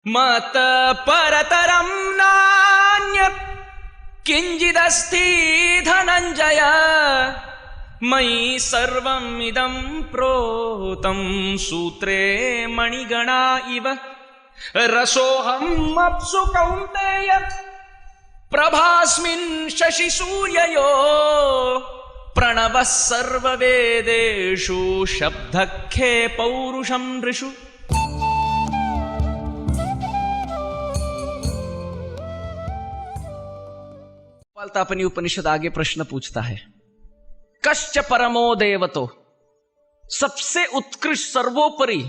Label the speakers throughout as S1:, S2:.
S1: मत परतरं नान्यत् किंचिदस्ति धनंजय मयि सर्वम् इदं प्रोतं सूत्रे मणिगणा इव रसोऽहम् अप्सु कौन्तेय प्रभास्मिन् शशिसूर्ययो प्रणवः सर्ववेदेषु शब्दखे पौरुषं नृषु। अपनी उपनिषद आगे प्रश्न पूछता है, कश्च परमो देवतो, सबसे उत्कृष्ट सर्वोपरि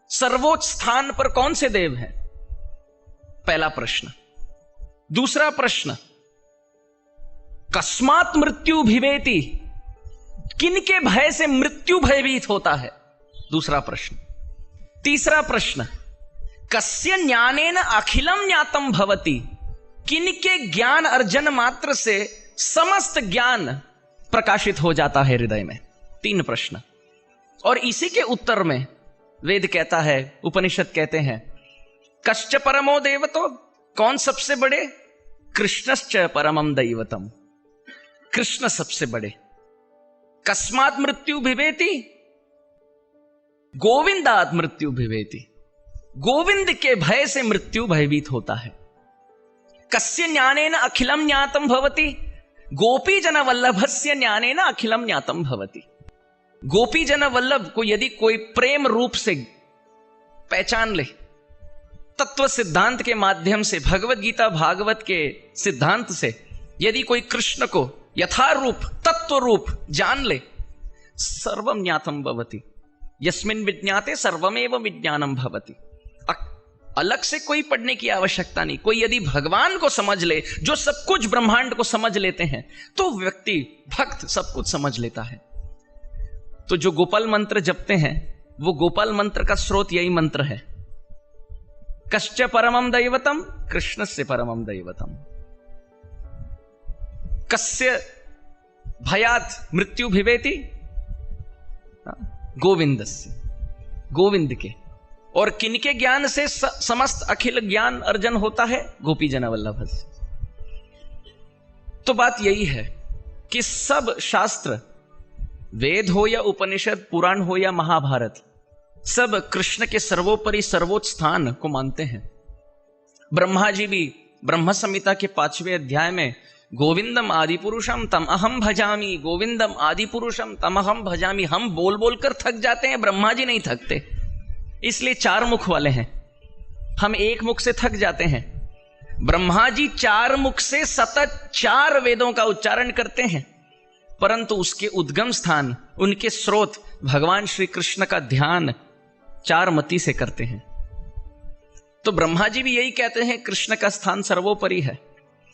S1: सर्वोच्च स्थान पर कौन से देव हैं? पहला प्रश्न। दूसरा प्रश्न, कस्मात् मृत्यु भिवेति, किनके भय से मृत्यु भयभीत होता है? दूसरा प्रश्न। तीसरा प्रश्न, कस्य ज्ञानेन अखिलम ज्ञातम भवति, किनके ज्ञान अर्जन मात्र से समस्त ज्ञान प्रकाशित हो जाता है हृदय में? तीन प्रश्न। और इसी के उत्तर में वेद कहता है, उपनिषद कहते हैं, कश्च परमो देवतो, कौन सबसे बड़े? कृष्णश्च परमं दैवतम, कृष्ण सबसे बड़े। कस्मात् मृत्यु भिवेति, गोविंदात् मृत्यु भिवेति, गोविंद के भय से मृत्यु भयभीत होता है। कस्य ज्ञानेन अखिलम ज्ञातम भवति, गोपी जन वल्लभस्य ज्ञानेन अखिलम ज्ञातम भवति। गोपी जन वल्लभ को यदि कोई प्रेम रूप से पहचान ले, तत्व सिद्धांत के माध्यम से, भगवत गीता भागवत के सिद्धांत से यदि कोई कृष्ण को यथारूप तत्व रूप जान ले, सर्वम ज्ञातम भवति, यस्मिन् विज्ञाते सर्वमेव विज्ञानम भवति। अलग से कोई पढ़ने की आवश्यकता नहीं। कोई यदि भगवान को समझ ले, जो सब कुछ ब्रह्मांड को समझ लेते हैं, तो व्यक्ति भक्त सब कुछ समझ लेता है। तो जो गोपाल मंत्र जपते हैं, वो गोपाल मंत्र का स्रोत यही मंत्र है, कश्च परमं दैवतम, कृष्णस्य परमं दैवतम। कस्य भयात् मृत्यु भिवेति, गोविंदस्य, गोविंद के। और किनके ज्ञान से समस्त अखिल ज्ञान अर्जन होता है? गोपी जन वल्लभ से। तो बात यही है कि सब शास्त्र, वेद हो या उपनिषद, पुराण हो या महाभारत, सब कृष्ण के सर्वोपरि सर्वोच्च स्थान को मानते हैं। ब्रह्मा जी भी ब्रह्म संहिता के 5वें अध्याय में गोविंदम आदि पुरुषम तम अहम भजामी, गोविंदम आदि पुरुषम तम अहम भजामी, हम बोल बोलकर थक जाते हैं, ब्रह्मा जी नहीं थकते, इसलिए 4 मुख वाले हैं। हम एक मुख से थक जाते हैं, ब्रह्मा जी 4 मुख से सतत 4 वेदों का उच्चारण करते हैं, परंतु उसके उद्गम स्थान, उनके स्रोत भगवान श्री कृष्ण का ध्यान 4 मति से करते हैं। तो ब्रह्मा जी भी यही कहते हैं, कृष्ण का स्थान सर्वोपरि है।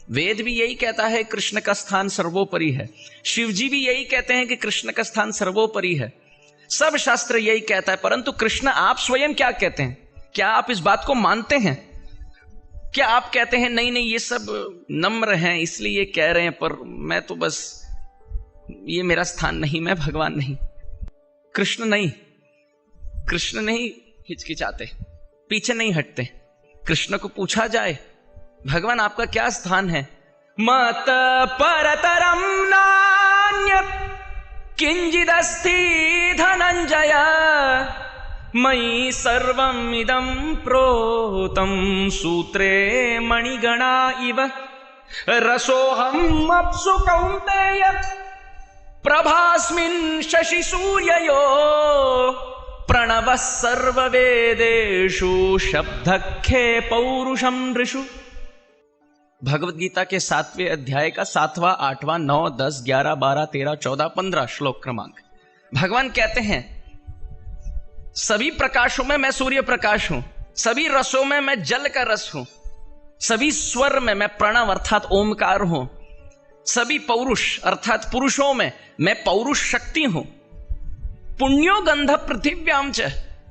S1: वेद भी यही कहता है, कृष्ण का स्थान सर्वोपरि है। शिव जी भी यही कहते हैं कि कृष्ण का स्थान सर्वोपरि है। सब शास्त्र यही कहता है, परंतु कृष्ण आप स्वयं क्या कहते हैं? क्या आप इस बात को मानते हैं? क्या आप कहते हैं नहीं नहीं, ये सब नम्र हैं इसलिए ये कह रहे हैं, पर मैं तो बस, ये मेरा स्थान नहीं, मैं भगवान नहीं? कृष्ण नहीं, कृष्ण नहीं हिचकिचाते, पीछे नहीं हटते। कृष्ण को पूछा जाए, भगवान आपका क्या स्थान है? मत परतरं नान्यत् किंचिदस्ति धनंजय मयि सर्वम् इदं प्रोतं सूत्रे मणिगणा इव रसोऽहम् अप्सु कौन्तेय प्रभास्मिन् शशिसूर्ययो प्रणवः सर्ववेदेषु शब्दखे पौरुषं नृषु। भगवत गीता के 7वें अध्याय का 7वां, 8वां, 9, 10, 11, 12, 13, 14, 15 श्लोक क्रमांक। भगवान कहते हैं, सभी प्रकाशों में मैं सूर्य प्रकाश हूं, सभी रसों में मैं जल का रस हूं, सभी स्वर में मैं प्रणव अर्थात ओमकार हूं, सभी पौरुष अर्थात पुरुषों में मैं पौरुष शक्ति हूं। पुण्यो गंध पृथिव्याम च,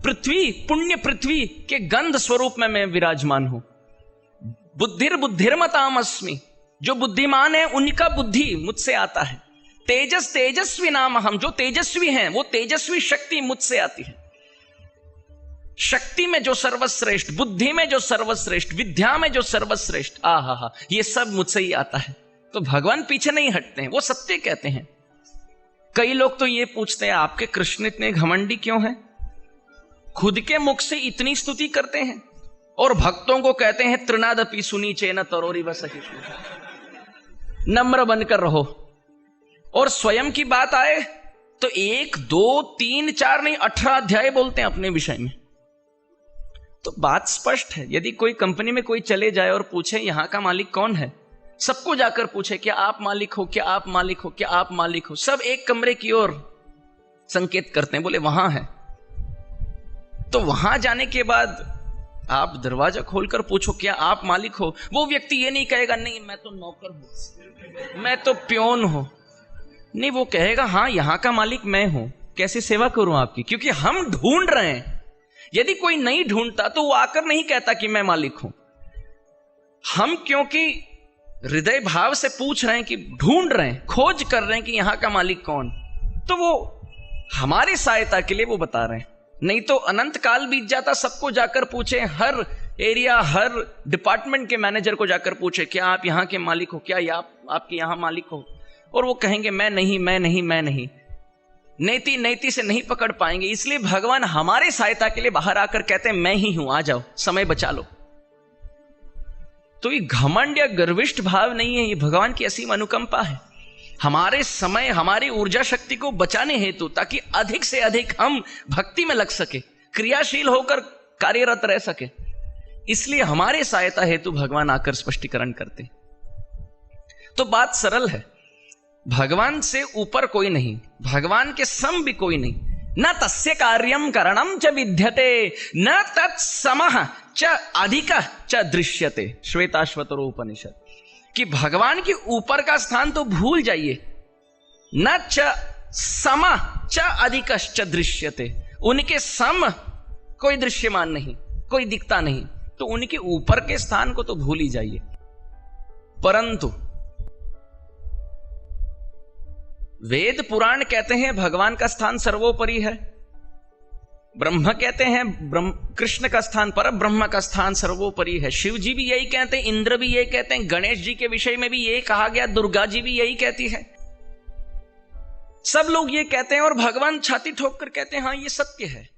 S1: पृथ्वी, पुण्य पृथ्वी के गंध स्वरूप में मैं विराजमान हूं। बुद्धिर बुद्धिर्मताम अस्मि, जो बुद्धिमान है उनका बुद्धि मुझसे आता है। तेजस तेजस्वी नाम हम, जो तेजस्वी हैं वो तेजस्वी शक्ति मुझसे आती है। शक्ति में जो सर्वश्रेष्ठ, बुद्धि में जो सर्वश्रेष्ठ, विद्या में जो सर्वश्रेष्ठ, आहा, ये सब मुझसे ही आता है। तो भगवान पीछे नहीं हटते हैं, वो सत्य कहते हैं। कई लोग तो ये पूछते हैं आपके कृष्ण इतने घमंडी क्यों हैं? खुद के मुख से इतनी स्तुति करते हैं और भक्तों को कहते हैं तृणादपि सुनी चेन तरोरी वसहि। नम्र बनकर रहो। और स्वयं की बात आए तो 1 2 3 4 नहीं 18 अध्याय बोलते हैं अपने विषय में। तो बात स्पष्ट है। यदि कोई कंपनी में कोई चले जाए और पूछे यहां का मालिक कौन है, सबको जाकर पूछे क्या आप मालिक हो, क्या आप मालिक हो, क्या आप मालिक हो, सब एक कमरे की ओर संकेत करते हैं, बोले वहां है। तो वहां जाने के बाद आप दरवाजा खोलकर पूछो क्या आप मालिक हो, वो व्यक्ति ये नहीं कहेगा नहीं मैं तो नौकर हूं, मैं तो प्योन हूं। नहीं, वो कहेगा हाँ यहां का मालिक मैं हूं, कैसे सेवा करूं आपकी, क्योंकि हम ढूंढ रहे हैं। यदि कोई नहीं ढूंढता तो वो आकर नहीं कहता कि मैं मालिक हूं। हम क्योंकि हृदय भाव से पूछ रहे हैं, कि ढूंढ रहे हैं, खोज कर रहे हैं कि यहां का मालिक कौन, तो वो हमारी सहायता के लिए वो बता रहे हैं। नहीं तो अनंत काल बीत जाता, सबको जाकर पूछे, हर एरिया हर डिपार्टमेंट के मैनेजर को जाकर पूछे क्या आप यहां के मालिक हो, क्या आपके यहां मालिक हो, और वो कहेंगे मैं नहीं मैं नहीं मैं नहीं। नेति से नहीं पकड़ पाएंगे। इसलिए भगवान हमारे सहायता के लिए बाहर आकर कहते हैं मैं ही हूं, आ जाओ, समय बचा लो। तो ये घमंड या गर्विष्ठ भाव नहीं है, ये भगवान की असीम अनुकंपा है हमारे समय, हमारी ऊर्जा शक्ति को बचाने हेतु, ताकि अधिक से अधिक हम भक्ति में लग सके, क्रियाशील होकर कार्यरत रह सके। इसलिए हमारे सहायता हेतु भगवान आकर स्पष्टीकरण करते। तो बात सरल है, भगवान से ऊपर कोई नहीं, भगवान के सम भी कोई नहीं। न तस्य कार्यम करणम च विद्यते न तत्समः च अधिकः च दृश्यते। श्वेताश्वतरो उपनिषद। कि भगवान के ऊपर का स्थान तो भूल जाइए। न च सम च अधिकश्च दृश्यते, उनके सम कोई दृश्यमान नहीं, कोई दिखता नहीं, तो उनके ऊपर के स्थान को तो भूल ही जाइए। परंतु वेद पुराण कहते हैं भगवान का स्थान सर्वोपरि है। ब्रह्म कहते हैं कृष्ण का स्थान, पर ब्रह्म का स्थान सर्वोपरि है। शिव जी भी यही कहते हैं, इंद्र भी यही कहते हैं, गणेश जी के विषय में भी यही कहा गया, दुर्गा जी भी यही कहती है। सब लोग ये कहते हैं और भगवान छाती ठोक कर कहते हैं हाँ ये सत्य है।